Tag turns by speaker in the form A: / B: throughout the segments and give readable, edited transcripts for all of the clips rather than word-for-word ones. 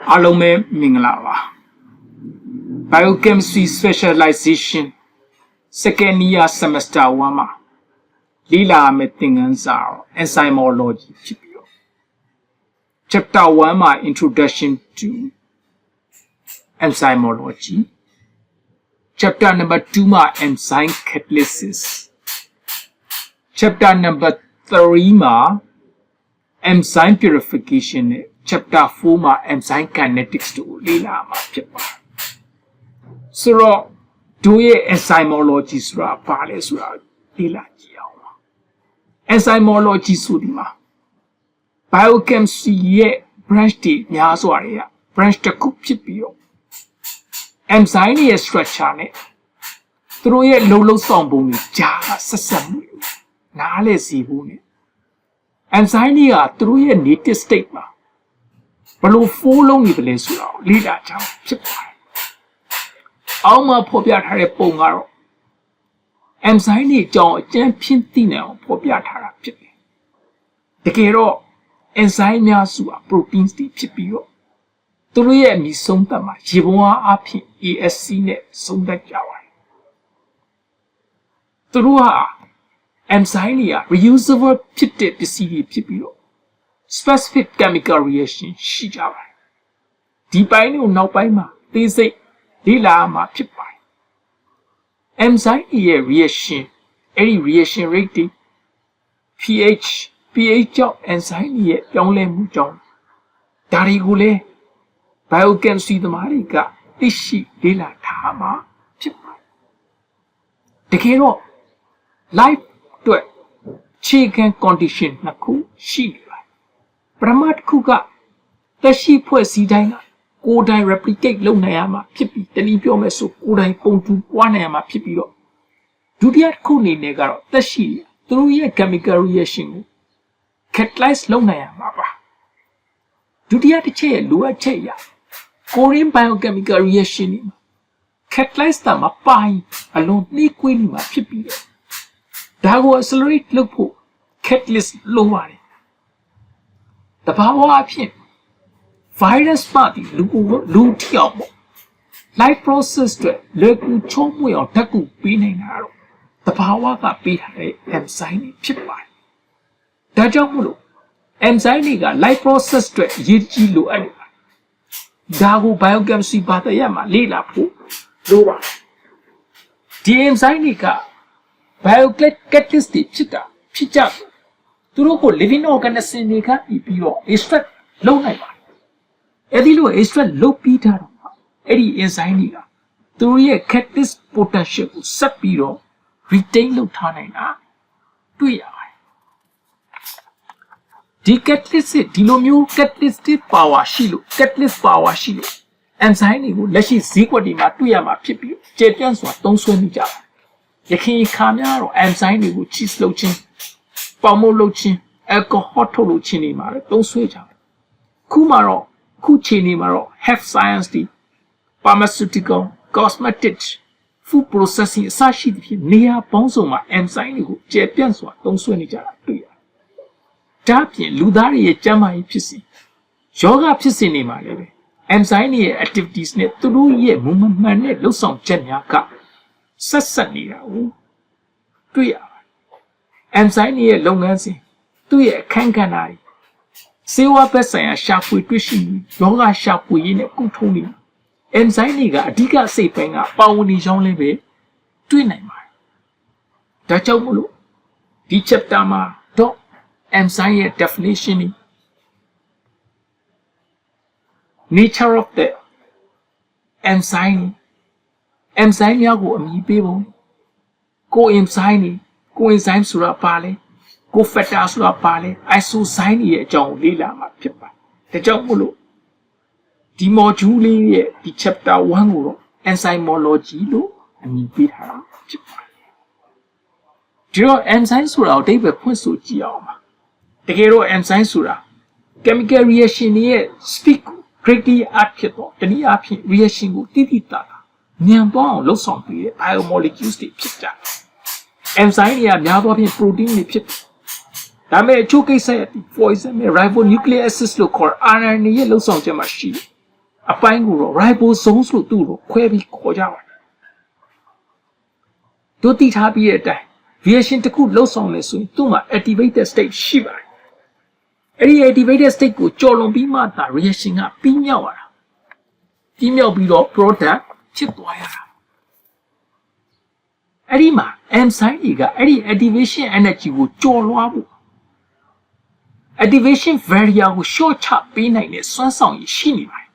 A: အားလုံးပဲမင်္ဂလာပါ Biochemistry Specialization Second Year Semester 1မှာလေ့လာမယ့်သင်ခန်းစာ Enzymology ဖြစ်ပြီးတော့ Chapter 1မှာ Introduction to Enzymology Chapter number 2မှာ Enzyme Catalysis Chapter number 3မှာ Enzyme Purification နဲ့ Chapter 4မှာ Enzyme Kinetics တို့လေ့လာမှာဖြစ်ပါတယ်ဆိုတော့တို့ရဲ့ Enzymology ဆိုတာဘာလဲဆိုတာလေ့လာကြည့်အောင်ပါ Enzymology ဆိုဒီမှာ Biochemistry ရဲ့ branch တွေများစွာတွေက branch တစ်ခုဖြစ်ပြီးတော့ Enzyme ရဲ့ structure နဲ့သူတို့ရဲ့လှုပ်ဆောင်ပုံတွေကြားကဆက်ဆက်မှုတွေနားလည်စီဖို့နဲ့ Enzyme တွေကသူတို့ရဲ့ native state မှာဘယ်လို flow လုပ်နေတယ်လဲဆိုတာကိုလေ့လာကြအောင်ဖြစ်ပါတယ်အောက်မှာဖော်ပြထားတဲ့ပုံကတော့ enzyme တွေအကြောင်းအကျဉ်းဖြင့်သိနိုင်အောင်ဖော်ပြထားတာဖြစ်တယ်တကယ်တော့ enzyme များစုက proteins တွေဖြစ်ပြီးတော့သူတို့ရဲ့အမည်ဆုံးသက်မှာရေပုံအားအဖြစ် ASC နဲ့ဆုံးသက်ကြပါတယ်သူတို့ဟာ enzyme တွေက reusable ဖြစ်တဲ့ပစ္စည်းတွေဖြစ်ပြီးတော့ specific chemical reaction ရှိကြပါတယ်ဒီပိုင်းကိုနောက်ပိုင်းမှာသိစိတ်လေ့လာမှာဖြစ်ပါတယ် enzyme ရဲ့ reaction အဲ့ဒီ reaction rate တွေ pH ကြောင့် enzyme ရဲ့ပြောင်းလဲမှုကြောင့်ဒါတွေကိုလည်း biochemistry သမားတွေကသိရှိလေ့လာထားမှာဖြစ်ပါတယ်တကယ်တော့ life အတွက်ခြေခံ condition နှစ်ခုရှိနေပါတယ်ပထမတစ်ခုကသက်ရှိဖွဲ့စည်းတိုင်းကကိုယ်တိုင် replicate လုပ်နိုင်ရမှာဖြစ်ပြီးတနည်းပြောမယ်ဆိုကိုယ်တိုင်ပုံတူပွားနိုင်ရမှာဖြစ်ပြီးတော့ဒုတိယတစ်ခုအနေနဲ့ကတော့သက်ရှိသူတို့ရဲ့ chemical reaction ကို catalyze လုပ်နိုင်ရမှာပါဒုတိယတစ်ချက်ရဲ့လိုအပ်ချက်အရ Korean biochemical reaction တွေမှာ catalyze တာမပိုင်အလုံးနှီးကွေးနေမှာဖြစ်ပြီးတော့ဒါကို accelerate လုပ်ဖို့ catalyst လိုပါတယ်တဘာဝအဖြစ်virus ပါတီလူထီအောင်ပေါ့ life process တွေလေကူချုံးမွေအောင်ဓာတ်ကူပေးနေတာတော့တဘာဝကပေးထားတဲ့ enzyme တွေဖြစ်ပါတယ်ဒါကြောင့်မို့လို့ enzyme တွေက life process တွေအရေးကြီးလိုအပ်နေတာဒါကို biochemistry ဘာသာရပ်မှာလေ့လာဖို့လိုပါတယ်ဒီ enzyme တွေက biocatalyst တွေဖြစ်ကြသူတို့ကို living organism တွေကပြီးတော့ extract လုပ်နိုင်ပါတယ်အဲ့ဒီလို extract လုပ်ပြီးထားတော့အဲ့ဒီ enzyme တွေကသူတို့ရဲ့ catalyst potential ကိုဆက်ပြီးတော့ retain လုပ်ထားနိုင်တာတွေ့ရပါတယ်ဒီ catalyst ဒီလိုမျိုး catalytic power ရှိလို့ catalyst power ရှိလို့ enzyme တွေကိုလက်ရှိဈေးကွက်တွေမှာတွေ့ရမှာဖြစ်ပြီးကျေပြန့်စွာသုံးစွဲနေကြပါတယ်ယခင်ခါများတော့ enzyme တွေကို cheese လုပ်ခြင်းပေါင်မုတ်လုပ်ခြင်း alcohol ထုတ်လုပ်ခြင်းတွေမှာသုံးစွဲကြတယ်ခုချိန်နေမှာတော့ health science တွေ pharmaceutical cosmetics food processing အစရှိသဖြင့်နေရာပေါင်းစုံမှာ enzyme တွေကိုကျေပြန့်စွာသုံးစွဲနေကြတာတွေ့ရတယ်ဒါ့အပြင်လူသားတွေရဲ့ကျန်းမာရေးဖြစ်စဉ်ယောဂဖြစ်စဉ်တွေမှာလည်းပဲ enzyme တွေရဲ့ activities နဲ့သူတို့ရဲ့မမှန်တဲ့လှုပ်ဆောင်ချက်များကဆက်နေတာကိုတွေ့ရပါတယ် enzyme တွေရဲ့လုပ်ငန်းစဉ်သူ့ရဲ့အခန်းကဏ္ဍတွေစေဝါဘက်ဆိုင်ရာရှာဖွေတွေ့ရှိမှုယောဂရှာဖွေရေးနဲ့ကုထုံးနေ enzyme တွေကအဓိကအစိတ်ပိုင်းကပါဝင်နေကြောင်းလည်းပဲတွေ့နိုင်ပါတယ်ဒါကြောင့်မို့လို့ဒီ chapter မှာတော့ enzyme ရဲ့ definition တွေ nature of the enzyme များကိုအမည်ပေးပုံcoenzyme ဆိုတာပါလဲcofactor ဆိုတာပါလဲ isozyme ရဲ့အကြောင်းကိုလေ့လာမှာဖြစ်ပါတယ်ဒါကြောင့်မို့လို့ဒီ module လေးရဲ့ဒီ chapter 1ကိုတော့ enzymology လို့အမည်ပေးထားတာဖြစ်ပါတယ်ဒီတော့ enzyme ဆိုတာကိုအဓိပ္ပာယ်ဖွင့်ဆိုကြည့်အောင်ပါတကယ်တော့ enzyme ဆိုတာ chemical reaction တွေရဲ့ speed greatly အဖြစ်တော့တနည်းအားဖြင့် reaction ကိုတိတိကျကျမြန်သွားအောင်လှုပ်ဆောင်ပေးတဲ့ biomolecules တွေဖြစ်ကြတယ် enzyme တွေကများသောအားဖြင့် protein တွေဖြစ်တယ်ဒါပေမဲ့အချို့ကိစ္စရ for example ribonucleic acids လို့ခေါ် RNA ရဲ့လှုပ်ဆောင်ချက်မှာရှိတယ် အပိုင်းကိုတော့ ribosomes လို့သူ့ကိုခွဲပြီးခေါ်ကြပါတယ်တို့တိထားပြီးတဲ့အတိုင်း reaction တစ်ခုလှုပ်ဆောင်နေဆိုရင်သူ့မှာ activated state ရှိပါတယ်အဲ့ဒီ activated state ကိုကြော်လွန်ပြီးမှသာ reaction ကပြီးမြောက်ရတာပြီးမြောက်ပြီးတော့ product ဖြစ်သွားရတာအဲ့ဒီမှာ enzyme တွေကအဲ့ဒီ activation energy ကိုကြော်လွှားဖို့ activation barrier ကို short ချပေးနိုင်တဲ့စွမ်းဆောင်ရည်ရှိနေပါတယ်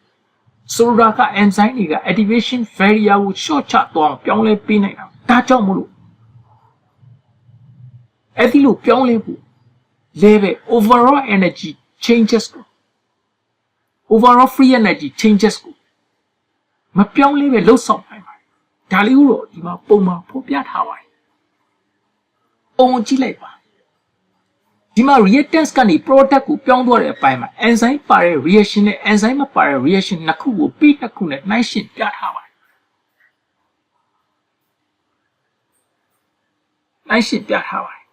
A: ဆိုလိုတာက enzyme တွေက activation barrier ကို short ချသွားအောင်ပြောင်းလဲပေးနိုင်တာဒါကြောင့်မလို့အဲ့ဒီလိုပြောင်းလဲဖို့ level overall energy changes ကို overall free energy changes ကိုမပြောင်းလဲပဲလှုပ်ဆောင်နိုင်ပါတယ်ဒါလေးကိုတော့ဒီမှာပုံမှန်ဖော်ပြထားပါတယ်ပုံကြည့်လိုက်ပါဒီမှာ reactants ကနေ product ကိုပြောင်းသွားတဲ့အပိုင်းမှာ enzyme ပါတဲ့ reaction နဲ့ enzyme မပါတဲ့ reaction နှစ်ခုကိုပြီးနှစ်ခုနဲ့နှိုင်းယှဉ်ပြထားပါတယ်နှိုင်းယှဉ်ပြထားပါတယ်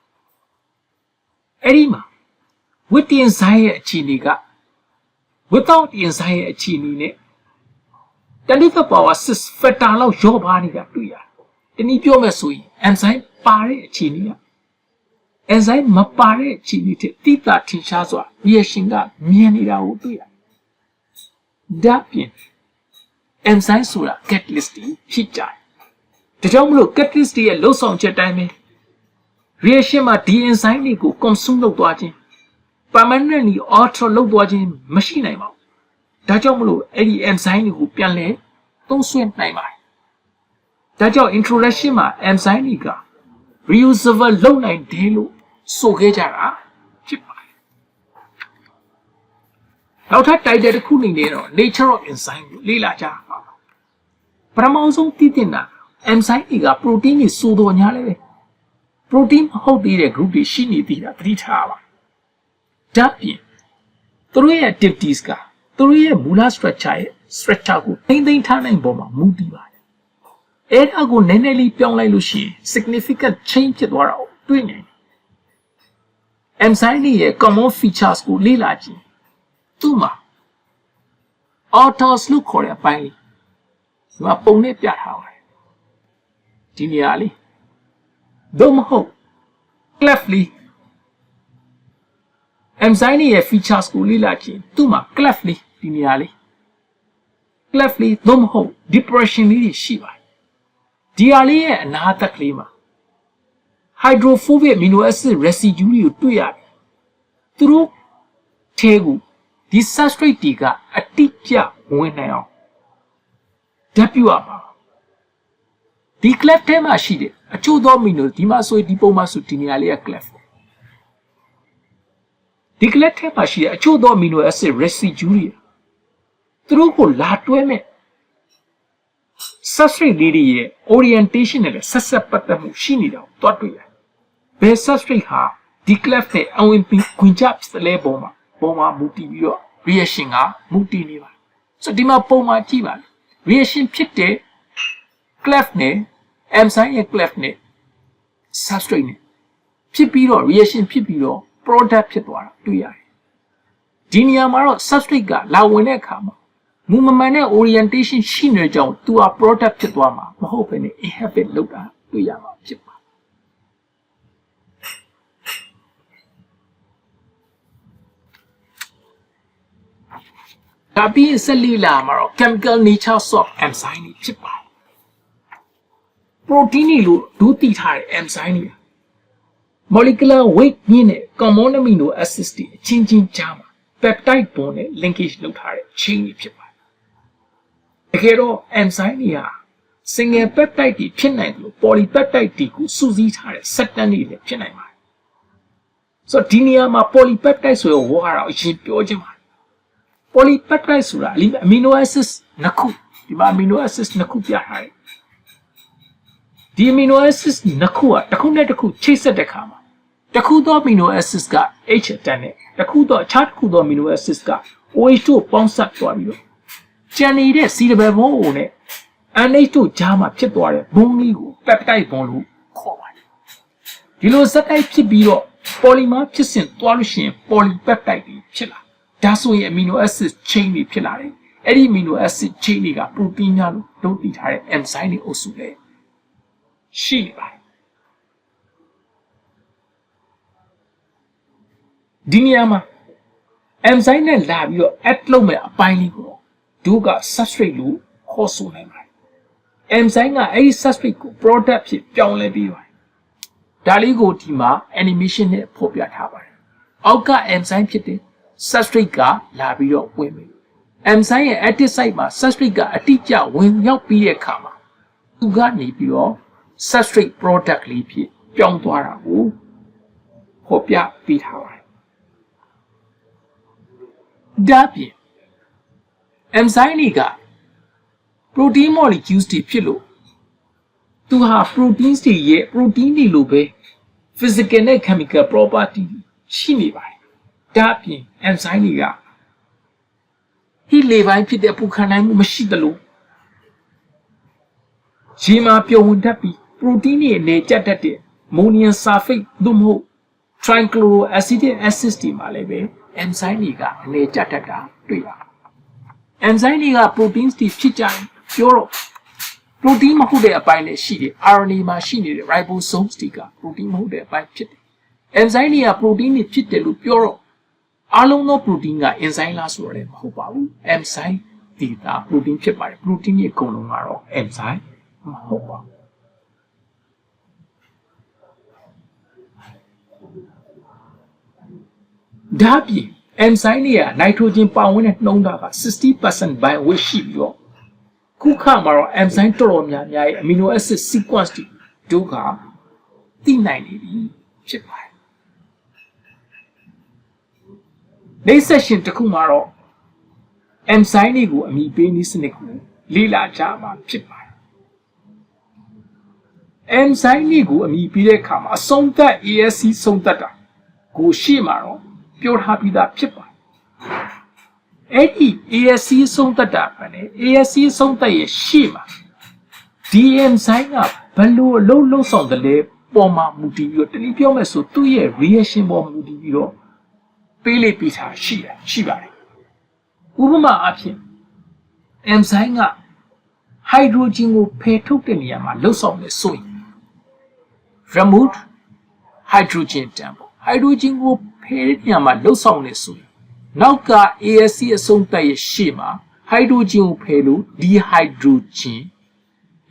A: အဲ့ဒီမှာ with the enzyme ရဲ့အခြေအနေက without the enzyme ရဲ့အခြေအနေနဲ့ 10 to the power 6 factor လောက်ရောပါနေတာတွေ့ရတယ်။တနည်းပြောမယ်ဆိုရင် enzyme ပါတဲ့အခြေအနေက enzyme မပါတဲ့အခြေအနေတဲ့တိတာထင်ရှားစွာ reaction ကမြင်နေတာကိုတွေ့ရတယ်။ဒါပြင် enzyme ဆိုတာ catalyst ဖြစ်ကြတယ်။ဒါကြောင့်မလို့ catalyst ရဲ့လှုပ်ဆောင်ချက်တိုင်းပဲ reaction မှာဒီ enzyme တွေကို consume လုပ်သွားခြင်း permanently alter လုပ်သွားခြင်းမရှိနိုင်ပါဘူး။ဒါကြောင့်မလို့အဲ့ဒီ enzyme တွေကိုပြန်လဲသုံးစွဲနိုင်ပါတယ်။ဒါကြောင့် introduction မှာ enzyme တွေက reusable လုပ်နိုင်တယ်လို့ဆိုခဲ့ကြတာဖြစ်ပါတယ်။နောက်ထပ် title တစ်ခုအနေနဲ့တော့ nature of enzyme ကိုလေ့လာကြပါမယ်။ပထမဆုံးသိသင့်တာ enzyme တွေက protein တွေစိုးတော်ညာလဲပဲ။ protein မဟုတ်သေးတဲ့ group တွေရှိနေသေးတာသတိထားပါ။ဒါပြင်သူတို့ရဲ့ activities ကသူတို့ရဲ့မူလ structure ကိုသိမ်းထားနိုင်ပုံမှာမူတည်ပါတယ်။အဲ့ဒါကိုနည်းနည်းလေးပြောင်းလိုက်လို့ရှိရင် significant change ဖြစ်သွားတာကိုတွေ့နိုင်တယ်။ enzyme ရဲ့ common features ကိုလေ့လာကြည့်။သူ့မှာ autos လို့ခေါ်တဲ့အပိုင်းလေးဒီမှာပုံနဲ့ပြထားပါတယ်။ဒီနေရာလေးသို့မဟုတ် cleft enzyme ရဲ့ features ကိုလေ့လာကြည့်သူ့မှာ cleft ဒီနေရာလေး cleft သို့မဟုတ် depression လေးတွေရှိပါတယ်ဒီဟာလေးရဲ့အနာသက်ကလေးမှာ hydrophobic amino acid residue တွေကိုတွေ့ရတယ်သူတို့ထဲကိုဒီ substrate တွေကအတိအကျဝင်နိုင်အောင်ဓာတ်ပြုရပါဒီ cleft ထဲမှာရှိတဲ့အချို့သော amino ဒီမှာဆိုဒီပုံမှာဆိုဒီနေရာလေးက cleftဒီ cleft ထဲမှာရှိတဲ့အချို့သော amino acid residue တွေသူတို့ကိုလာတွဲမဲ့ substrate လေးတွေရဲ့ orientation နဲ့ဆက်ဆက်ပတ်သက်မှုရှိနေတာကိုတွားတွေ့ရတယ်။ဘယ် substrate ဟာဒီ cleft နဲ့အဝင်ပြီးခွင်ချဖြစ်တဲ့ပုံမှာမူတည်ပြီးတော့ reaction ကမူတည်နေပါတယ်။ဆိုတော့ဒီမှာပုံမှာကြည့်ပါလေ။ reaction ဖြစ်တဲ့ cleft နဲ့ enzyme ရဲ့ cleft နဲ့ substrate နဲ့ဖြစ်ပြီးတော့ reaction ဖြစ်ပြီးတော့ product ဖြစ်သွားတာတွေ့ရတယ်။ဒီနေရာမှာတော့ substrate ကလာဝင်တဲ့အခါမှာမူမမှန်တဲ့ orientation ရှိနေကြောင်းသူက product ဖြစ်သွားမှာမဟုတ်ဘဲနဲ့ inhibit လုပ်တာတွေ့ရမှာဖြစ်ပါတယ်။ဒါပြီးဆက်လက်လာမှာတော့ chemical nature of enzyme ဖြစ်ပါတယ်။ protein တွေလို့ဒုတိထားတဲ့ enzyme တွေ molecular weight မြင့်တဲ့ common amino acids တွေအချင်းချင်းကြားမှာ peptide bond နဲ့ linkage လုပ်ထားတဲ့ chain တွေဖြစ်ပါတယ်တကယ်တော့ enzyme တွေက single peptide တွေဖြစ်နိုင်တယ်လို့ polypeptide တွေကိုစုစည်းထားတဲ့ second တွေလည်းဖြစ်နိုင်ပါတယ်ဆိုတော့ဒီနေရာမှာ polypeptide ဆိုတဲ့ဝါးကတော့အရင်ပြောချင်ပါတယ် polypeptide ဆိုတာ amino acids နှစ်ခုဒီမှာ amino acids နှစ်ခုပြထားတယ်ဒီ amino acids နှစ်ခုကတစ်ခုနဲ့တစ်ခုချိတ်ဆက်တဲ့အခါမှာတစ်ခုသော amino acids က H အတက်နဲ့တစ်ခုသောအခြားတစ်ခုသော amino acids က OH တို့ပေါင်းစပ်သွားပြီးတော့ကျန်နေတဲ့ C double bond ကိုနဲ့ NH တို့ကြားမှာဖြစ်သွားတဲ့ bond လေးကို peptide bond လို့ခေါ်ပါတယ်ဒီလိုဇက်တိုက်ဖြစ်ပြီးတော့ polymer ဖြစ်စဉ်သွားလို့ရှိရင် polypeptide တွေဖြစ်လာဒါဆိုရင် amino acid chain တွေဖြစ်လာတယ် အဲ့ဒီ amino acid chain တွေက protein များလို့တို့တည်ထားတဲ့ enzyme တွေအုပ်စုလေရှိနေပါတယ်ဒီနေရာမှာ enzyme နဲ့လာပြီးတော့ add လုပ်မဲ့အပိုင်းလေးကိုတို့က substrate လို့ခေါ်ဆိုနိုင်ပါတယ် enzyme ကအဲ့ဒီ substrate ကို product ဖြစ်ပြောင်းလဲပြီးပါတယ်ဒါလေးကိုဒီမှာ animation နဲ့ဖော်ပြထားပါတယ်အောက်က enzyme ဖြစ်တဲ့ substrate ကလာပြီးတော့ဝင်ပြီ enzyme ရဲ့ active site မှာ substrate ကအတိအကျဝင်ရောက်ပြီးတဲ့အခါမှာသူကနေပြီးတော့ substrate product လေးဖြစ်ပြောင်းသွားတာကိုဖော်ပြပေးထားပါတယ်ဒါပြင် enzyme တွေက protein molecules တွေဖြစ်လို့သူဟာ proteins တွေရဲ့ protein တွေလိုပဲ physical နဲ့ chemical property ရှိနေပါတယ်ဒါပြင် enzyme တွေကဒီလေပိုင်းဖြစ်တဲ့ပူခံနိုင်မှုမရှိသလိုရေမှာပျော်ဝင်တတ်ပြီး protein တွေအနေကျတတ်တဲ့ ammonium sulfate သို့မဟုတ် trichloroacidic acid တွေမှာလည်းပဲ enzyme တွေကအနေကျတတ်တာတွေ့ရပါတယ် enzyme တွေက proteins တွေဖြစ်ကြရင်ပြောတော့ protein မဟုတ်တဲ့အပိုင်းလည်းရှိတယ် RNA မှာရှိနေတဲ့ ribosomes တွေက protein မဟုတ်တဲ့အပိုင်းဖြစ်တယ် enzyme တွေက protein တွေဖြစ်တယ်လို့ပြောတော့အားလုံးသော protein က enzyme လားဆိုတော့လည်းမဟုတ်ပါဘူး enzyme ဒီတာ protein ဖြစ်ပါတယ် protein ရဲ့အကုန်လုံးကတော့ enzyme မဟုတ်ပါဘူးဒါပြင် enzyme တွေက nitrogen ပါဝင်တဲ့နှုန်းထားက 60% by weight ရှိပြီးတော့ခုခါမှာတော့ enzyme တော်တော်များများရဲ့ amino acid sequence တွေတို့ကသိနိုင်နေပြီဖြစ်ပါတယ်နေ့ session တစ်ခုမှာတော့ enzyme တွေကိုအမည်ပေးနည်းစနစ်ကိုလေ့လာကြမှာဖြစ်ပါတယ် enzyme တွေကိုအမည်ပေးတဲ့အခါမှာအဆုံးသတ် ASC ဆုံးသတ်တာကိုရှေ့မှာတော့ပြောထားပြီးသားဖြစ်ပါတယ်အဲ့ဒီ ASC ဆုံးသတ်တာပဲလေ ASC ဆုံးသတ်ရဲ့ရှေ့မှာဒီ enzyme ကဘယ်လိုအလုပ်လုပ်ဆောင်တယ်လဲပေါ်မှာမူတည်ပြီးတော့တနည်းပြောမယ်ဆိုသူ့ရဲ့ reaction ပေါ်မူတည်ပြီးတော့ပေးလေပေးထားရှိပါတယ်ဥပမာအဖြစ် enzyme က hydrogen ကိုဖယ်ထုတ်တဲ့နေရာမှာလှုပ်ဆောင်နေဆိုရင် remove hydrogen တန်ပေါ့ hydrogen ကိုဖယ်တဲ့နေရာမှာလှုပ်ဆောင်နေဆိုရင်နောက်က ASC အဆုံးသတ်ရဲ့ရှေ့မှာ hydrogen ကိုဖယ်လို့ dehydrogen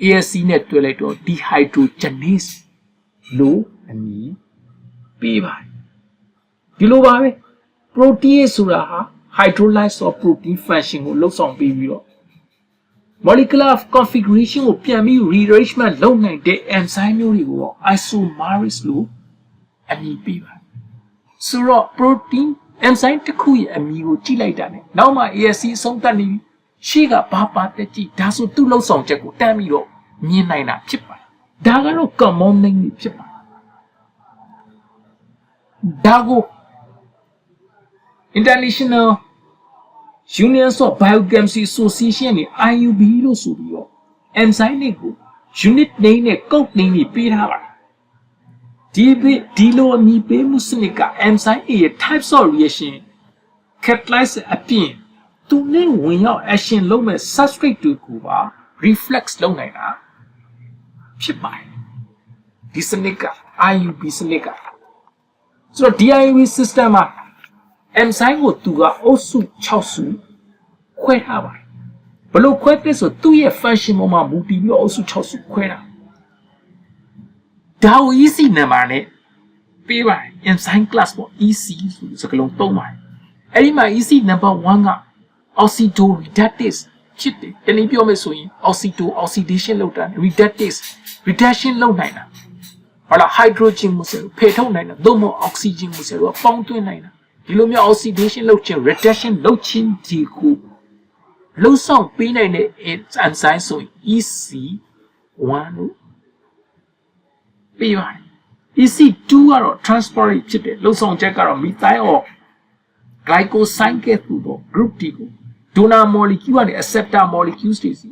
A: ASC နဲ့တွဲလိုက်တော့ dehydrogenase လို့အမည်ပေးပါတယ်ဒီလိုပါပဲ protease ဆိုတာဟာ hydrolyze of protein function ကိုလှုပ်ဆောင်ပြီးတော့ molecular configuration ကိုပြန်ပြီး rearrangement လုပ်နိုင်တဲ့ enzyme မျိုးတွေကိုတော့ isomerase လို့အမည်ပေးပါတယ်ဆိုတော့ protein enzyme တစ်ခုရဲ့အမည်ကိုကြည့်လိုက်တာ ਨੇ နောက်မှ ASC အဆုံးသတ်နေပြီရှေ့ကဘာပါတက်ကြည့်ဒါဆိုသူ့လှုပ်ဆောင်ချက်ကိုတန်းပြီးတော့မြင်နိုင်တာဖြစ်ပါတယ်ဒါကတော့ common name ဖြစ်ပါတယ်ဒါကို International Unions of Biochemistry Association နဲ့ IUB လို့ဆိုပြီးတော့ enzyme တွေကို unit name နဲ့ code name တွေပေးထားပါတယ်ဒီလိုအမည်ပေးမှုစနစ်က enzyme ရဲ့ types of reaction catalyze အပြင်သူနဲ့ဝင်ရောက် action လုပ်မဲ့ substrate တွေကိုပါ reflex လုပ်နိုင်တာဖြစ်ပါတယ်ဒီစနစ်က IUB စနစ်ကဆိုတော့ DIUB system မှာ enzyme ကိုသူကအုပ်စု6စုခွဲထားပါတယ်ဘလို့ခွဲတဲ့ဆိုသူ့ရဲ့ function ပေါ်မှာမူတည်ပြီးအုပ်စု6စုခွဲတာဒါကို EC number နဲ့ပေးပါတယ် enzyme class ပေါ့ EC ဆိုတဲ့စကားလုံးသုံးပါတယ်အဲ့ဒီမှာ EC number 1က oxidoreductase ဖြစ်တယ်တနည်းပြောမယ်ဆိုရင် oxidation လုပ်တာ reduction လုပ်နိုင်တာဟုတ်လား hydrogen ကိုဖယ်ထုတ်နိုင်တာသို့မဟုတ် oxygen ကိုပေါင်းသွင်းနိုင်တာဒီလိုမျိုး oxidation လုပ်ခြင်း reduction လုပ်ခြင်းဒီကိုလှုပ်ဆောင်ပေးနိုင်တဲ့ enzyme ဆိုရင် EC1 လို့ပေးပါတယ် EC2 ကတော့ transport ဖြစ်တယ်လှုပ်ဆောင်ချက်ကတော့ methyl glycoside ကဲ့သို့သော group D ကို donor molecule ကနေ acceptor molecules တွေစီ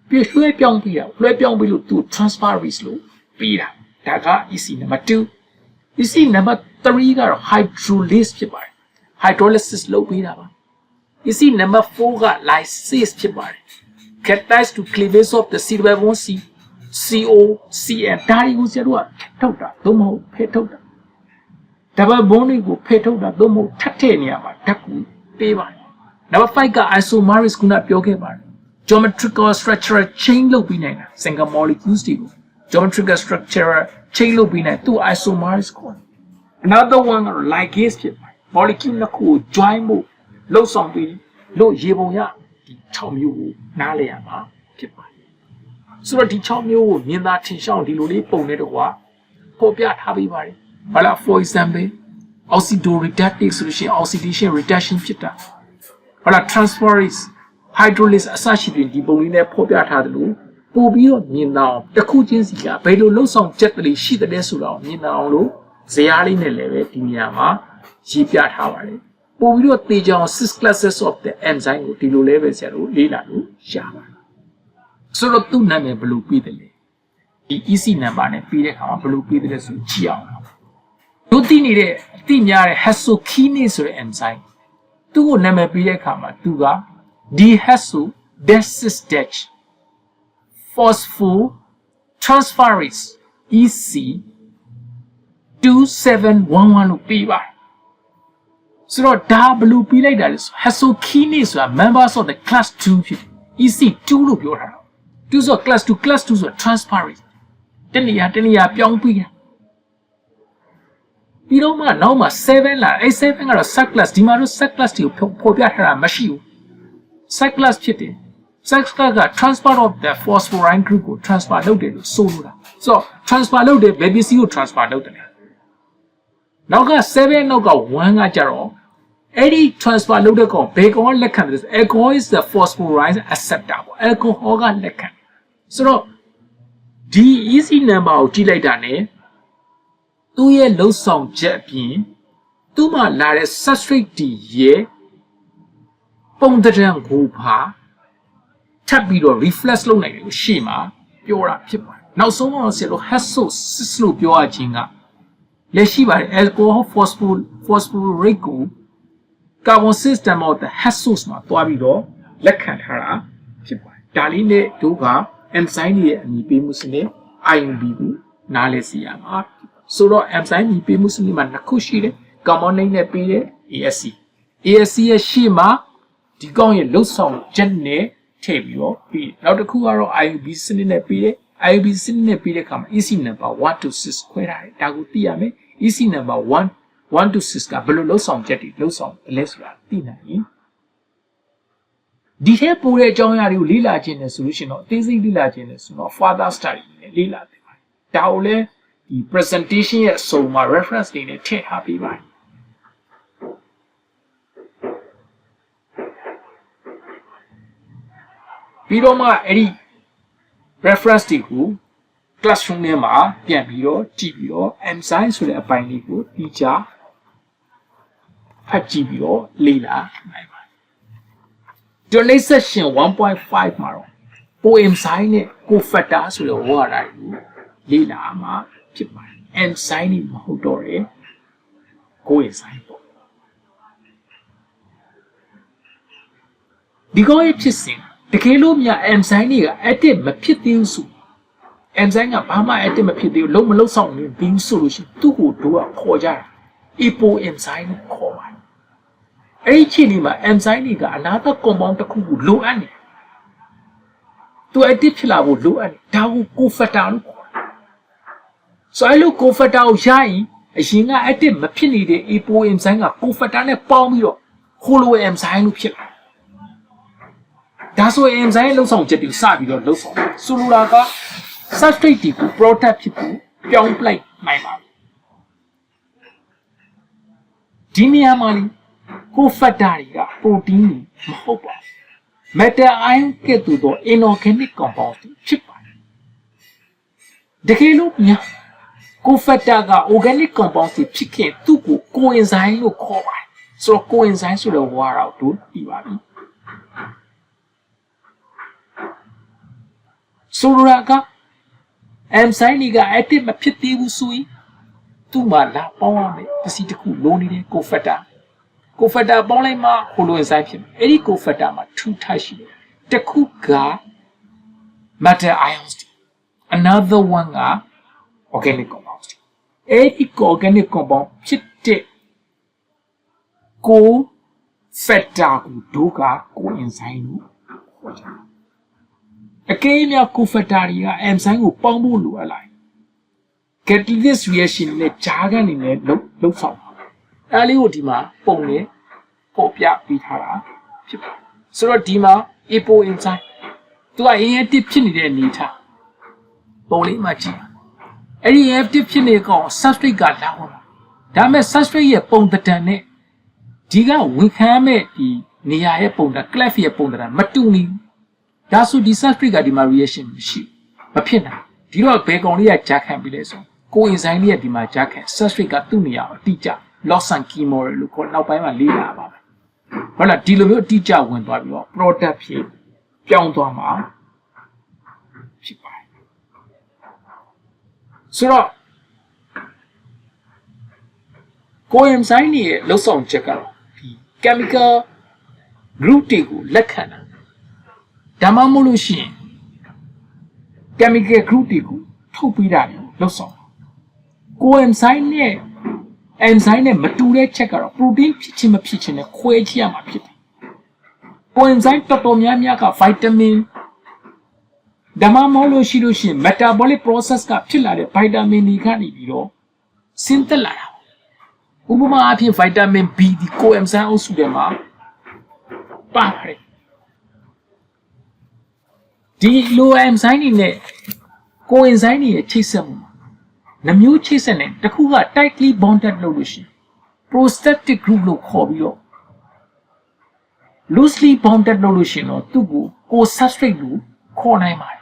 A: ပြလွှဲပြောင်းပေးတာလွှဲပြောင်းပေးလို့သူ transferase လို့ပေးတာဒါက EC number 2 EC number 3ကတော့ hydrolase ဖြစ်ပါတယ် hydrolysis လုပ်ပေးတာပါ EC number 4 က lysis ဖြစ်ပါတယ် catalyze to cleavage of the C-double bond C CO CN ဒါတွေကိုဆရာတို့ကထုတ်တာသို့မဟုတ်ဖယ်ထုတ်တာ double bond တွေကိုဖယ်ထုတ်တာသို့မဟုတ်ထပ်ထည့်နေရမှာဓာတ်ကူပေးပါတယ် number 5က isomeris ခုနပြောခဲ့ပါတယ် geometrical structural chain လုပ်ပြီးနိုင်တာ single molecules တွေကို geometrical structural chain လုပ်ပြီးနိုင်သူ isomeris ခေါ်တယ် another one က ligase ဖြစ်ပါတယ် molecule နှစ်ခုကို join ဖို့လှုပ်ဆောင်ပြီးလို့ရေပုံရဒီ6မျိုးကိုနားလည်ရမှာဖြစ်ပါတယ်ဆိုတော့ဒီ6မျိုးကိုမြင်သာထင်ရှားဒီလိုလေးပုံနဲ့တော့ပေါ်ပြထားပေးပါတယ်ဘာလား for example oxidoreductase ဆိုလို့ရှိရင် oxidation reduction ဖြစ်တာဘာလား transferase hydrolysis အစရှိတဲ့ဒီပုံလေးနဲ့ပေါ်ပြထားတယ်လို့ပို့ပြီးတော့မြင်သာအောင်တစ်ခုချင်းစီကဘယ်လိုလှုပ်ဆောင်ချက်တွေရှိတဲ့ဆိုတာကိုမြင်သာအောင်လို့ဇာတ်လေးနဲ့လည်းပဲဒီနေရာမှာရေးပြထားပါတယ်ပို့ပြီးတော့တေချောင် six classes of the enzyme ကိုဒီလိုလဲပဲဆရာတို့လေ့လာလို့ရပါတယ်ဆိုတော့သူ့နာမည်ဘယ်လိုပြီးတယ်လဲဒီ EC number နဲ့ပြီးတဲ့အခါမှာဘယ်လိုပြီးတယ်လဲဆိုကြည့်အောင်တို့သိနေတဲ့အသိများတဲ့ hexokinase ဆိုတဲ့ enzyme သူ့ကိုနာမည်ပြီးတဲ့အခါမှာသူက dehexodecysteage phosphotransferase EC 2711လို့ပြီးပါတယ်ဆိုတော့ဒါဘယ်လိုပြီးလိုက်တာလဲဆို hexokinase ဆိုတာ members of the class 2 ဖြစ် EC2 လို့ပြောထားတာ2ဆို class 2 class 2ဆို transferase တနည်းပြောင်းပြီးတာပြီးတော့မှနောက်မှ7လာအဲ့7ကတော့ sub class ဒီမှာတော့ sub class တွေကိုပေါ်ပြထားတာမရှိဘူး sub class ဖြစ်တယ် sub class က transfer of the phosphorine group ကို transfer လုပ်တယ်လို့ဆိုလိုတာဆိုတော့ transfer လုပ်တယ်ဘယ်ပစ္စည်းကို transfer လုပ်တယ်နောက်က7နောက်က1ကကြတော့အဲ့ဒီ transfer လုပ်တဲ့ကောင်ဘယ်ကောင်ကလက်ခံတယ်ဆို alcohol is the phosphoride acceptor ပေါ့ alcohol ကလက်ခံဆိုတော့ဒီ EC number ကိုကြည့်လိုက်တာ ਨੇ သူ့ရဲ့လှုပ်ဆောင်ချက်အပြင်သူ့မှာလာတဲ့ substrate တွေရဲ့ပုံသဏ္ဍာန်ကိုပါထပ်ပြီးတော့ reflex လုပ်နိုင်တယ်လို့ရှေ့မှာပြောတာဖြစ်ပါတယ်နောက်ဆုံးတော့ဆရာတို့ hexosis လို့ပြောရခြင်းကလက်ရှိပါတယ် alcohol phosphorate ကို carbon system of the hexose မှာတွားပြီးတော့လက်ခံထားတာဖြစ်ပါတယ်ဒါလေးနဲ့တို့က enzyme ရဲ့အမည်ပေးမှုစနစ် IUB ကိုနားလည်စီရမှာဆိုတော့ enzyme အမည်ပေးမှုစနစ်မှာနှစ်ခုရှိတယ် common name နဲ့ပေးတယ် ASC ရဲ့ရှေ့မှာဒီကောင်ရဲ့လှုပ်ဆောင်ချက်နဲ့ထည့်ပြီးတော့ပြီးနောက်တစ်ခုကတော့ IUB စနစ်နဲ့ပြီးတယ် IUB စနစ်နဲ့ပြီးတဲ့အခါမှာ EC number 1 to 6ခွဲထားတယ်ဒါကိုသိရမယ် EC number 1 to 6ကဘယ်လိုလှုပ်ဆောင်ချက်တွေလှုပ်ဆောင်လဲဆိုတာသိနိုင်ရင်ဒီထဲပို့တဲ့အကြောင်းအရာတွေကိုလေ့လာခြင်းနဲ့ဆိုလို့ရှိရင်တော့အသေးစိတ်လေ့လာခြင်းနဲ့ဆိုတော့ further study နဲ့လေ့လာသင့်ပါတယ်ဒါကိုလည်းဒီ presentation ရဲ့အစုံမှာ reference တွေနဲ့ထည့်ထားပေးပါတယ်ပြီးတော့မှအဲ့ဒီ reference တွေကို classroom ထဲမှာပြန်ပြီးတော့ကြည့်ပြီးတော့ enzyme ဆိုတဲ့အပိုင်းလေးကိုတီးခြားဖတ်ကြည့်ပြီးတော့လေ့လာနိုင်ပါတယ်ဒီနေ့ section 1.5 မှာတော့ coenzyme နဲ့ cofactor ဆိုတဲ့ဝါဒတွေကိုလေ့လာမှာဖြစ်ပါတယ် enzyme တွေမဟုတ်တော့တဲ့ coenzyme ပေါ့ဒီကောရဲ့ဖြစ်စဉ်တကယ်လို့များ enzyme တွေက active မဖြစ်သေးဘူးဆို enzyme ကဘာမှ active မဖြစ်သေးဘူးလုံးမလုံးဆောင်နေပြီးဆိုလို့ရှိရင်သူ့ကိုတို့ကခေါ်ကြတာ apo enzyme ကိုခေါ်ပါတယ်အဲ့ဒီချိန်ဒီမှာ enzyme တွေကအနာဂတ် compound တစ်ခုကိုလိုအပ်နေသူ active ဖြစ်လာဖို့လိုအပ်နေဒါကို cofactor လို့ခေါ်တယ်ဆိုအဲ့လို cofactor ကိုရရင်အရင်က active မဖြစ်နေတဲ့ apo enzyme က cofactor နဲ့ပေါင်းပြီးတော့ holo enzyme လို့ဖြစ်လာဒါဆို enzyme လှုပ်ဆောင်ချက်တွေစပြီးတော့လှုပ်ဆောင်ဆိုလိုတာက substrate တွေကို product ဖြစ်ဖို့ပြောင်းပလိုက်နိုင်ပါဘူးဒီနေရာမှာလေ cofactor တွေက protein တွေမဟုတ်ပါဘူး metal ion ကဲ့သို့သော inorganic compound တွေဖြစ်ပါတယ်တကယ်လို့များ cofactor က organic compound တွေဖြစ်ခင်သူ့ကို coenzyme လို့ခေါ်ပါတယ်ဆိုတော့ coenzyme ဆိုတဲ့ဝါဒကိုတို့သိပါပြီဆိုလိုတာက enzyme တွေက active မဖြစ်သေးဘူးဆိုရင်သူ့မှာလာပေါင်းရမယ်ပစ္စည်းတစ်ခုလိုနေတဲ့ cofactor cofactor ပေါင်းလိုက်မှ holoenzyme ဖြစ်မယ်အဲ့ဒီ cofactor မှာ2 type ရှိတယ်တစ်ခုက metal ions another one က organic compounds အဲ့ဒီ organic compound ဖြစ်တဲ့ cofactor ကိုတို့က coenzyme လို့ခေါ်ကြတယ်အကယ်၍များ cofactor တွေက enzyme ကိုပေါင်းဖို့လိုအပ်လာရင် catalytic reaction နဲ့ကြားကနေလည်းလှုပ်ဆောင်အဲ့လေးကိုဒီမှာပုံနဲ့ပေါ်ပြပေးထားတာဖြစ်ပါတယ်ဆိုတော့ဒီမှာ apo enzyme သူက inactive ဖြစ်နေတဲ့အနေထားပုံလေးမှာကြည့်အဲ့ဒီ inactive ဖြစ်နေကောင် substrate ကလာဝင်ဒါမဲ့ substrate ရဲ့ပုံသဏ္ဍာန်နဲ့ဒီကဝန်ခံမဲ့ဒီနေရာရဲ့ပုံသဏ္ဍာန် clef ရဲ့ပုံသဏ္ဍာန်မတူနေဘူးဒါဆိုဒီ substrate ကဒီမှာ reaction မရှိမဖြစ်နိုင်ဒီတော့ဘယ်ကောင်လေးကကြားခံပြီးလဲဆိုcoenzyme လေးကဒီမှာကြားခံ substrate ကသူ့နေရာကိုအတိအကျ loss and chemo လို့ခေါ်နောက်ပိုင်းမှာလေ့လာပါမယ်ဟုတ်လားဒီလိုမျိုးအတိအကျဝင်သွားပြီးတော့ product ဖြစ်ပြောင်းသွားမှာဖြစ်ပါတယ်ဆိုတော့ coenzyme ရဲ့လှုပ်ဆောင်ချက်ကတော့ဒီ chemical group တွေကိုလက်ခံတာဒါမှမဟုတ်လို့ရှိရင် chemical group တွေကိုထုတ်ပေးတာလှုပ်ဆောင် coenzyme နဲ့ enzyme နဲ့မတူတဲ့ချက်ကတော့ protein ဖြစ်ခြင်းမဖြစ်ခြင်းနဲ့ခွဲခြားရမှာဖြစ်တယ် coenzyme တော်တော်များများက vitamin ဒါမှမဟုတ်လို့ရှိရင် metabolic process ကဖြစ်လာတဲ့ vitamin တွေကနေပြီးတော့ဆင်းသက်လာတာဥပမာအဖြစ် vitamin B ဒီ coenzyme အုပ်စုထဲမှာပါတယ်ဒီလို enzyme တွေနဲ့ coenzyme တွေရဲ့ချိတ်ဆက်မှုနှမျိုးချိတ်ဆက်နေတစ်ခုက tightly bonded လို့လို့ရှိရင် prostatic group လို့ခေါ်ပြီးတော့ loosely bonded လို့လို့ရှိရင်တော့သူ့ကို co-substrate လို့ခေါ်နိုင်ပါတယ်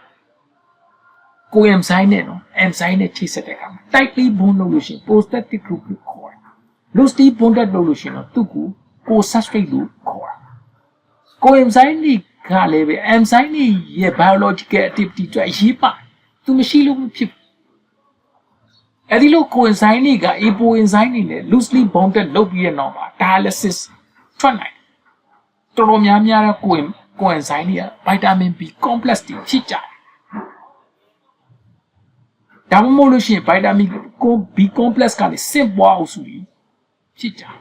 A: coenzyme နဲ့နော် enzyme နဲ့ချိတ်ဆက်တဲ့အခါမှာ tightly bond လို့လို့ရှိရင် prostatic group လို့ခေါ်တယ် loosely bonded လို့လို့ရှိရင်တော့သူ့ကို co-substrate လို့ခေါ်တာ coenzyme ကလည်းပဲ enzyme ရဲ့ biological activity တွေအရေးပါသူမရှိလို့ဖြစ်အဲ့ဒီလို coenzyme တွေက apo enzyme တွေနဲ့ loosely bonded လုပ်ပြီးတဲ့နောက်မှာ dialysis ထွက်နိုင်တော်တော်များများတဲ့ coenzyme တွေက vitamin B complex တွေဖြစ်ကြတယ်ဒါမှမဟုတ်လို့ရှိရင် vitamin B complex ကလည်းဆင့်ပွားအုပ်စုကြီးဖြစ်ကြတယ်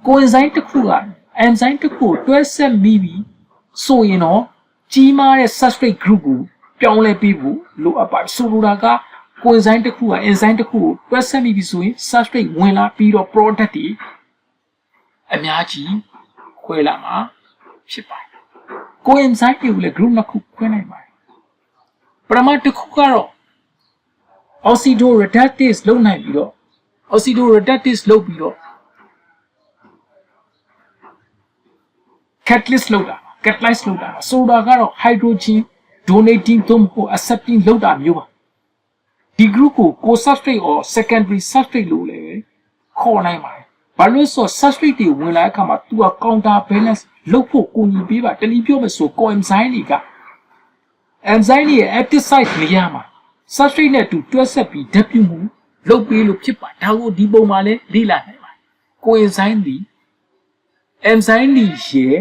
A: coenzyme တစ်ခုက enzyme တစ်ခုကိုတွဲဆက်မိပြီးဆိုရင်တော့ကြီးမားတဲ့ substrate group ကိုပြောင်းလဲပေးဖို့လိုအပ်ပါတယ်ဆိုလိုတာက coenzyme တစ်ခုက enzyme တစ်ခုကိုတွဲဆက်မိပြီးဆိုရင် substrate ဝင်လာပြီးတော့ product တွေအများကြီးခွဲလာမှာဖြစ်ပါတယ် coenzyme တွေကိုလည်း group နှစ်ခုခွဲနိုင်ပါတယ်ပထမတစ်ခုကတော့ oxidoreductase လုပ်နိုင်ပြီးတော့ oxidoreductase လုပ်ပြီးတော့ catalyst လုပ်တာcatalyze လုပ်တာဆိုတာကတော့ hydrogen donating သို့မဟုတ် accepting လုပ်တာမျိုးပါဒီ group ကို co-substrate or secondary substrate လို့လည်းခေါ်နိုင်ပါတယ်ဘာလို့ဆို substrate တွေဝင်လာတဲ့အခါမှာသူက counter balance လုပ်ဖို့ကိုညီပေးပါတနည်းပြောမယ်ဆို coenzyme တွေက enzyme တွေရဲ့ active site နေရာမှာ substrate နဲ့တူတွဲဆက်ပြီးဓာတ်ပြုမှုလုပ်ပေးလို့ဖြစ်ပါဒါကိုဒီပုံမှာလည်းလေ့လာနိုင်ပါတယ် coenzyme ဒီ enzyme တွေရဲ့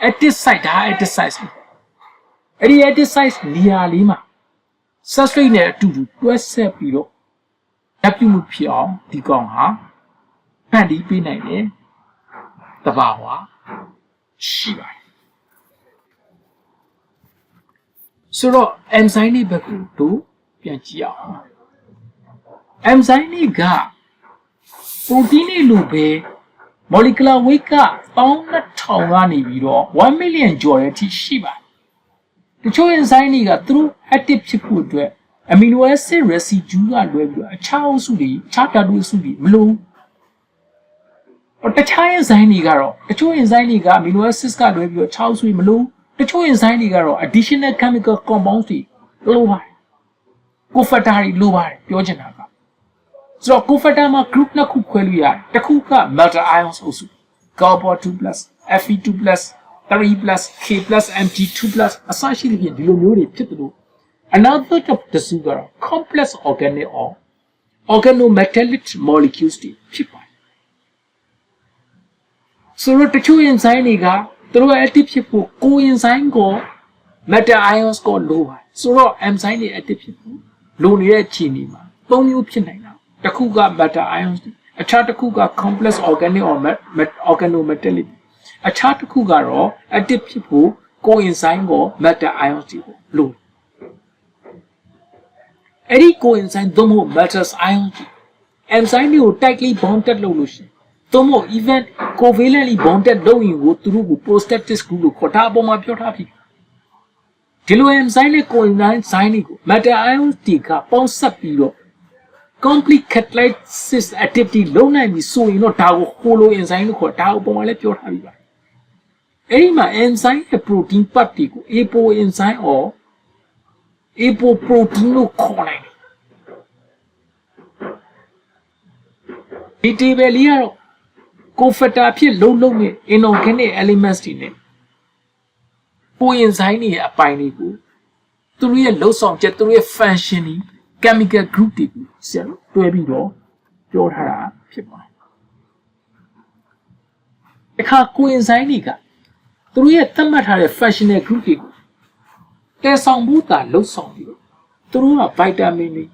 A: active site ဒါ active site အဲ့ဒီ active site နေရာလေးမှာ substrate နဲ့အတူတူတွဲဆက်ပြီးတော့ဓာတ်ပြုမှုဖြစ်အောင်ဒီကောင်ဟာဖန်တီးပေးနိုင်တယ်တဘာဝရှိပါတယ်ဆိုတော့ enzyme တွေဘက်ကိုတို့ပြန်ကြည့်အောင် enzyme တွေက protein တွေလိုပဲ molecular weight က12000ကနေပြီးတော့1 million ကျော်တဲ့အထိရှိပါတယ်တချို့ enzyme တွေကသူတို့ active ဖြစ်ဖို့အတွက် amino acid residue ကလွဲပြီးတော့အခြားအုပ်စုတွေအခြားဓာတ်အုပ်စုတွေမလို့တခြား enzyme တွေကတော့တချို့ enzyme တွေက amino acids ကလွဲပြီးတော့အခြားအုပ်စုတွေမလို့တချို့ enzyme တွေကတော့ additional chemical compounds တွေလိုပါတယ် cofactor တွေလိုပါတယ်ပြောချင်တာကဆိုတော့ cofactor မှာ group နှစ်ခုခွဲလို့ရတယ်တစ်ခုက metal ions အုပ်စု copper 2+ Fe2+ 3+ K+ Mg2+ အစရှိတဲ့ဒီလိုမျိုးတွေဖြစ်တယ်လို့ anotherတစုကတော့ complex organic or organometallic molecules တွေဖြစ်ပါတယ် ဆိုတော့တချို့ enzyme တွေကသူတို့ active ဖြစ်ဖို့ကို enzyme ကို metal ions ကိုလိုပါဆိုတော့ enzyme တွေ active ဖြစ်ဖို့လိုနေတဲ့ခြေနေမှာ၃မျိုးဖြစ်နိုင်တာတစ်ခုက metal ions အခြားတစ်ခုက complex organic or organometallic အခြားတစ်ခုကတော့ active ဖြစ်ဖို့ကို enzyme ကို metal ions ကိုလိုအဲ့ဒီကို enzyme သို့မဟုတ် metal ions enzyme တွေကို tightly bonded လုပ်လို့ရှိရင်သို့မဟုတ် even covalently bonded လုပ်ရင်ကိုသူတို့ကို prosthetic group လို့ခေါ်တာအပေါ်မှာပြောထားပြီဒီလို enzyme နဲ့ coenzyme တွေကို metal ions တွေကပေါင်းစပ်ပြီးတော့ complete catalysis activity လုပ်နိုင်ပြီဆိုရင်တော့ဒါကို holo enzyme လို့ခေါ်တာအပေါ်မှာလည်းပြောထားပြီပါအဲ့ဒီမှာ enzyme ရဲ့ protein part တွေကို apo enzyme or apoprotein လို့ခေါ်နိုင်တယ်ဒီ table လေးကတော့ cofactor ဖြစ်လုံးမဲ့ inorganic elements တွေနဲ့ coenzyme တွေရဲ့အပိုင်းတွေကိုသူတို့ရဲ့လှုပ်ဆောင်ချက်သူတို့ရဲ့ function တွေ chemical group တွေကိုဆက်တွဲပြီးတော့ပြောထားတာဖြစ်ပါတယ်အခါ coenzyme တွေကသူတို့ရဲ့သတ်မှတ်ထားတဲ့ functional group တွေကိုတည်ဆောင်မှုသာလှုပ်ဆောင်ပြီးတော့သူတို့က vitamin တွေ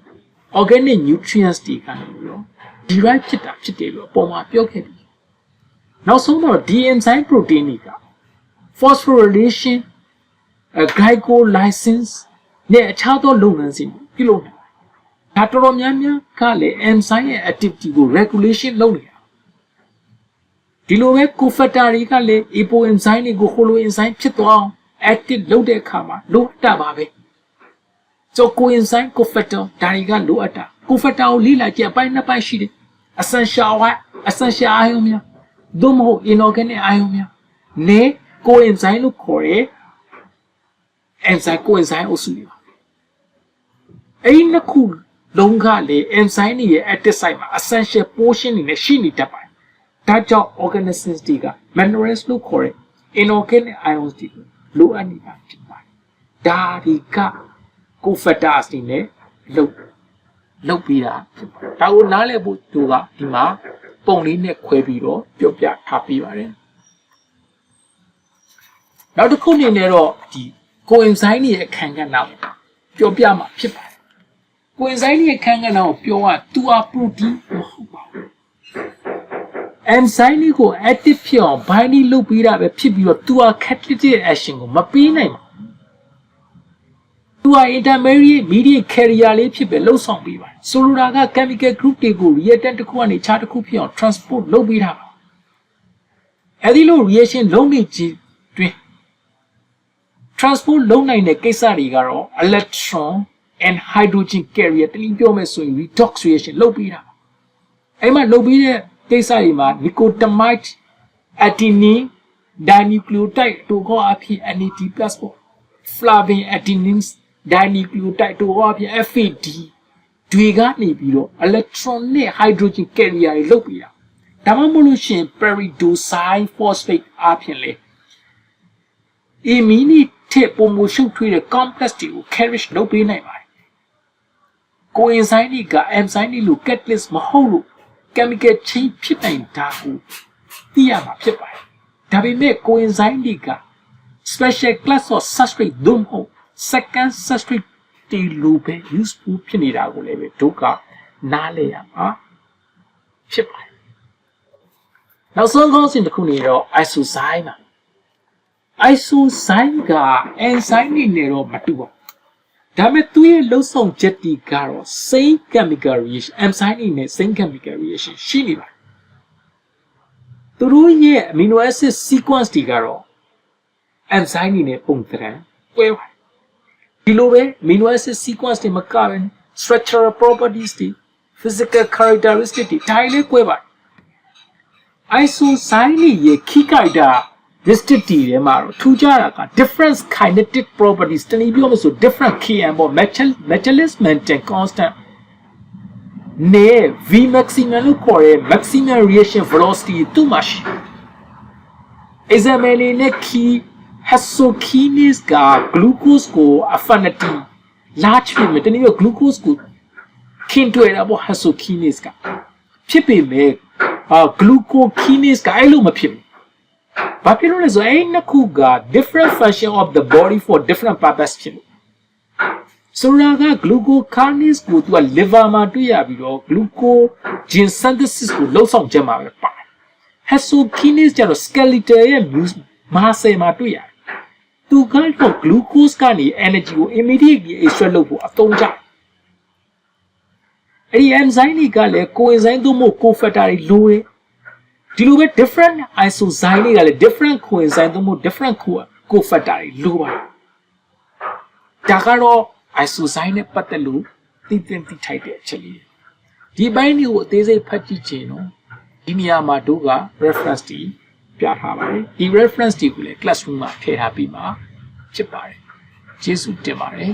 A: organic nutrients တွေကနေပြီးတော့ derive ဖြစ်တာဖြစ်တယ်လို့အပေါ်မှာပြောခဲ့ပြီနောက်ဆုံးတော့ the enzyme protein တွေက phosphorylation glycolysis နဲ့အခြားသောလုပ်ငန်းစဉ်ပြုလုပ်နိုင်တယ်ဒါတော်တော်များများကလည်း enzyme ရဲ့ activity ကို regulation လုပ်နေတာဒီလိုပဲ cofactor တွေကလည်း apo enzyme တွေကို holo enzyme ဖြစ်သွားအောင် active လုပ်တဲ့အခါမှာလိုအပ်တာပါပဲဆို coenzyme cofactor ဒါတွေကလိုအပ်တာ cofactor ကိုလေ့လာကြည့်အပိုင်းနှစ်ပိုင်းရှိတယ် essential ion များသို့မဟုတ် inorganic ion များနဲ့ coenzyme လို့ခေါ်တဲ့ enzyme coenzyme အုပ်စုတွေပါအဲ့ဒီနှစ်ခုလုံးကလေ enzyme တွေရဲ့ active site မှာ essential portion တွေနဲ့ရှိနေတတ်ပါတယ်ဒါကြောင့် organisms တွေက minerals လို့ခေါ်တဲ့ inorganic ions တွေလိုအပ်နေတာဖြစ်ပါတယ်ဒါတွေက cofactors တွေနဲ့လုပ်ပြီးတာဖြစ်ပါတယ်ဒါကိုနားလည်ဖို့သူကဒီမှာပုံလေးနဲ့ခွဲပြီးတော့ပြောပြထားပေးပါတယ်နောက်တစ်ခုအနေနဲ့တော့ဒီ coenzyme တွေရဲ့အခန်းကဏ္ဍကိုပြောပြမှာဖြစ်ပါတယ် coenzyme တွေရဲ့အခန်းကဏ္ဍကိုပြောရသူက protein မဟုတ်ပါဘူး enzyme တွေကို active ဖြစ်အောင် binding လုပ်ပေးတာပဲဖြစ်ပြီးတော့သူက catalytic action ကိုမပေးနိုင်ဘူးသူက intermediate mediate carrier လေးဖြစ်ပဲလှုပ်ဆောင်ပေးပါတယ်ဆိုလိုတာက chemical group တွေကို reactant တစ်ခုကနေခြားတစ်ခုဖြစ်အောင် transport လုပ်ပေးတာပါအဲဒီလို reaction လုပ်နေခြင်းတွင် transport လုပ်နိုင်တဲ့ကိစ္စတွေကတော့ electron and hydrogen carrier တနည်းပြောမယ်ဆိုရင် redox reaction လုပ်ပေးတာပါအဲ့မှာလုပ်ပေးတဲ့ကိစ္စတွေမှာ nicotinamide adenine dinucleotide တို့ကအဖြစ် NAD+ ပေါ့ flavin adenine dinucleotide တို့ကအဖြစ် FAD တွေကနေပြီးတော့ electron နဲ့ hydrogen carrier တွေလုပ်ပေးတာဒါမှမဟုတ်လို့ရှိရင် pyridoxine phosphate အဖြစ်လေ amine ထက်ပုံမှုရှုပ်ထွေးတဲ့ complex တွေကို carriage လုပ်ပေးနိုင်ပါတယ် coenzyme တွေက enzyme တွေလို့ catalyst မဟုတ်လို့ chemical chain ဖြစ်နိုင်တာကိုသိရမှာဖြစ်ပါတယ်ဒါပေမဲ့ coenzyme တွေက special class of substrate သို့မဟုတ် second substrate တွေလိုပဲ useful ဖြစ်နေတာကိုလည်းပဲတို့ကနားလည်ရမှာဖြစ်ပါတယ်နောက်ဆုံးခေါင်းစဉ်တစ်ခုနေတော့ isozyme ပါ isozyme က enzyme တွေနဲ့တော့မတူပါဘူးဒါပေမဲ့သူရဲ့လှုပ်ဆောင်ချက်တွေကတော့ same chemical reaction enzyme တွေနဲ့ same chemical reaction ရှိနေပါတယ်သူတို့ရဲ့ amino acid sequence တွေကတော့ enzyme တွေနဲ့ပုံသဏ္ဍာန်ကွဲပါတယ်ဒီလိုပဲ amino acid sequence တွေမကဘဲ structural properties တွေ physical characteristics တွေဒါတွေလည်းကွဲပါတယ် isozyme ရဲ့ key characteristic တွေထဲမှာတော့ထူးခြားတာက different kinetic properties တနည်းပြောလို့ဆို different km ပေါ့ metallic maintain constant နဲ့ V maximum လို့ခေါ်တဲ့ maximum reaction velocity သူ့မှာရှိ example နဲ့ key hexokinase က glucose ကို affinity large ဖြစ်မယ်တနည်းပြော glucose ကိုခင်တွေ့တာပေါ့ hexokinase ကဖြစ်ပေမဲ့glucokinase ကအဲ့လိုမဖြစ်ဘူး ဘာဖြစ်လို့လဲဆိုရင်နှစ်ခုက different function of the body for different purpose ဖြစ်လို့ဆိုတာက glucokinase ကိုသူက liver မှာတွေ့ရပြီးတော့ glucogen synthesis ကိုလှုပ်ဆောင်ချက်မှာပဲပါတယ် hexokinase ကျတော့ skeletal ရဲ့ muscle မှာတွေ့ရတယ်သူကတော့ glucose ကနေ energy ကို immediately extract လုပ်ဖို့အသုံးချအဲ့ဒီ enzyme တွေကလည်း coenzyme သို့မဟုတ် cofactor တွေလိုတယ်ဒီလိုပဲ different isozyme တွေကလည်း different coenzyme သို့မဟုတ် different cofactor တွေလိုပါတယ်ဒါကတော့ isozyme နဲ့ပတ်သက်လို့သိသင့်သိထိုက်တဲ့အချက်လေးဒီပိုင်းတွေကိုအသေးစိတ်ဖတ်ကြည့်ခြင်းနော်ဒီနေရာမှာတို့က reference တွေပြထားပါတယ်ဒီ reference တွေကိုလည်း classroom မှာထည့်ထားပြီးမှဖြစ်ပါတယ်ကျေးဇူးတင်ပါတယ်